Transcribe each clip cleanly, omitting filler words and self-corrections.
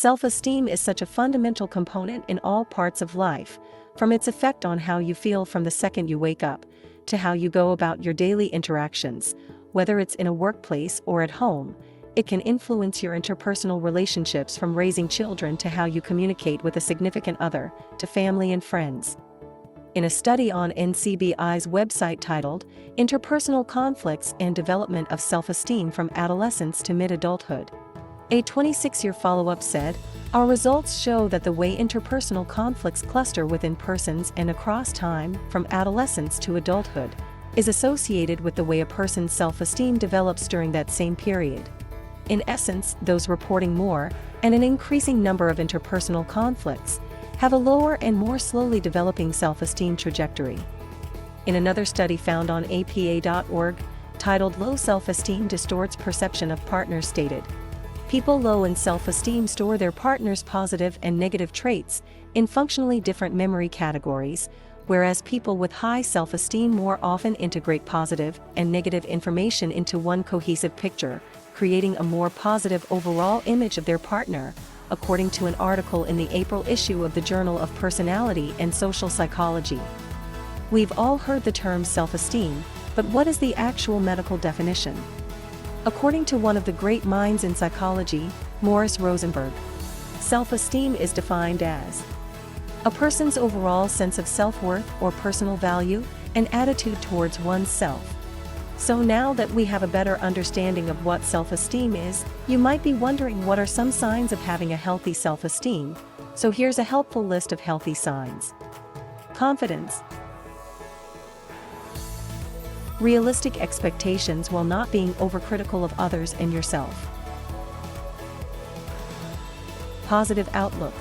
Self-esteem is such a fundamental component in all parts of life, from its effect on how you feel from the second you wake up, to how you go about your daily interactions, whether it's in a workplace or at home. It can influence your interpersonal relationships, from raising children to how you communicate with a significant other, to family and friends. In a study on NCBI's website titled Interpersonal Conflicts and Development of Self-Esteem from Adolescence to Mid-Adulthood, a 26-year follow-up said, "Our results show that the way interpersonal conflicts cluster within persons and across time, from adolescence to adulthood, is associated with the way a person's self-esteem develops during that same period." In essence, those reporting more, and an increasing number of interpersonal conflicts, have a lower and more slowly developing self-esteem trajectory. In another study found on APA.org, titled Low Self-Esteem Distorts Perception of Partners, stated, people low in self-esteem store their partner's positive and negative traits in functionally different memory categories, whereas people with high self-esteem more often integrate positive and negative information into one cohesive picture, creating a more positive overall image of their partner, according to an article in the April issue of the Journal of Personality and Social Psychology. We've all heard the term self-esteem, but what is the actual medical definition? According to one of the great minds in psychology, Morris Rosenberg, self-esteem is defined as a person's overall sense of self-worth or personal value, and attitude towards one's self. So now that we have a better understanding of what self-esteem is, you might be wondering, what are some signs of having a healthy self-esteem? So here's a helpful list of healthy signs. Confidence. Realistic expectations while not being overcritical of others and yourself. Positive outlook.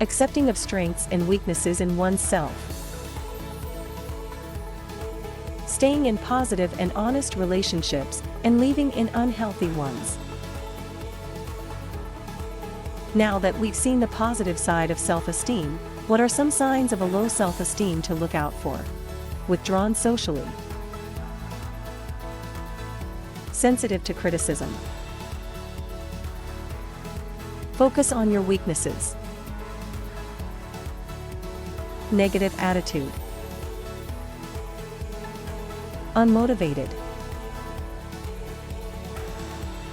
Accepting of strengths and weaknesses in oneself. Staying in positive and honest relationships and leaving in unhealthy ones. Now that we've seen the positive side of self-esteem, what are some signs of a low self-esteem to look out for? Withdrawn socially. Sensitive to criticism. Focus on your weaknesses. Negative attitude. Unmotivated.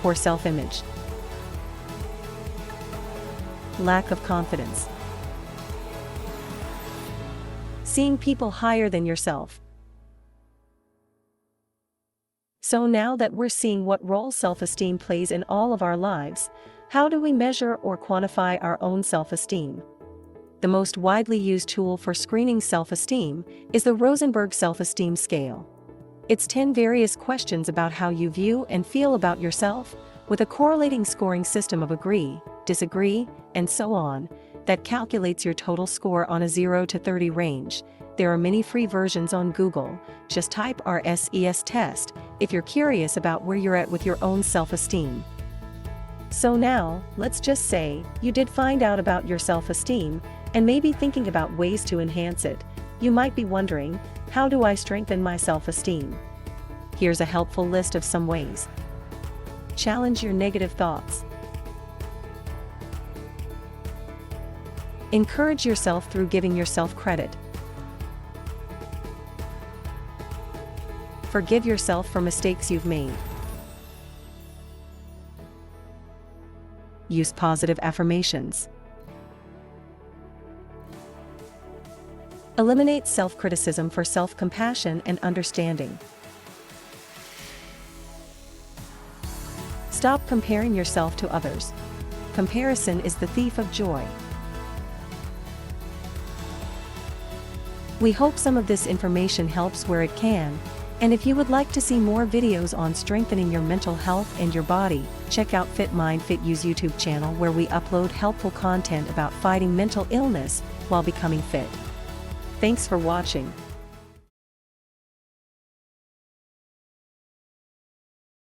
Poor self-image. Lack of confidence. Seeing people higher than yourself. So now that we're seeing what role self-esteem plays in all of our lives, how do we measure or quantify our own self-esteem? The most widely used tool for screening self-esteem is the Rosenberg Self-Esteem Scale. It's 10 various questions about how you view and feel about yourself, with a correlating scoring system of agree, disagree, and so on, that calculates your total score on a 0 to 30 range. There are many free versions on Google. Just type RSES test if you're curious about where you're at with your own self-esteem. So now, let's just say you did find out about your self-esteem and maybe thinking about ways to enhance it. You might be wondering, how do I strengthen my self-esteem? Here's a helpful list of some ways. Challenge your negative thoughts. Encourage yourself through giving yourself credit. Forgive yourself for mistakes you've made. Use positive affirmations. Eliminate self-criticism for self-compassion and understanding. Stop comparing yourself to others. Comparison is the thief of joy. We hope some of this information helps where it can, and if you would like to see more videos on strengthening your mental health and your body, check out Fit Mind Fit You's YouTube channel, where we upload helpful content about fighting mental illness while becoming fit. Thanks for watching.